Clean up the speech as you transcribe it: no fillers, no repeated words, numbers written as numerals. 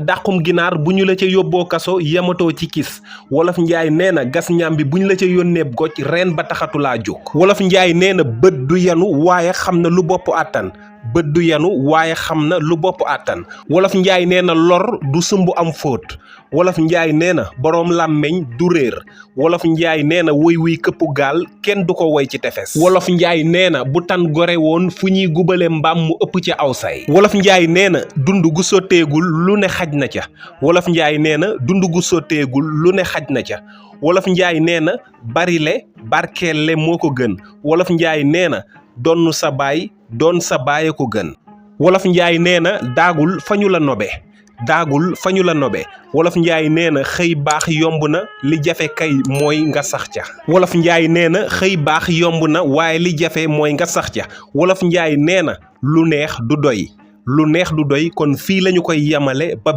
dàqum ginaar bu ñu la ca yóbboo kaso yamatoo ci kis wolof njaay nee na gas ñaam bi bu ñu la ca yónneeb goj reen ba taxatulaa jóg wolof njaay nee na bët du yanu waaye xam na lu bopp àttan bët du yanu waaye xam na lu bopp àttan wolof njaay nee na lor du sumb am fóot wolof njaay nee na boroom làmmeñ du réer wolof njaay nee na woy wuy këpp gaal kenn du ko woy ci tefes wolof njaay nee na bu tan gore woon fu ñuy gubale mbaam mu ëpp ci aw say wolof njaay nee na dund gu sotteegul lu ne xaj na ca wolof njaay nee na dund gu sotteegul lu ne xaj na ca wolof njaay nee na barile barkeelle moo ko gën wolof njaay nee na donn sa baay doon sa baay ko gën wolof njaay nee na daagul fa ñu la nobe daagul fa ñu la nobe wolof njaay nee na xëy baax yomb na li jafe kay mooy nga sax ca wolof njaay nee na xëy baax yomb na waaye li jafe mooy nga sax ca wolof njaay nee na lu neex du doy kon fii lañu koy yemale ba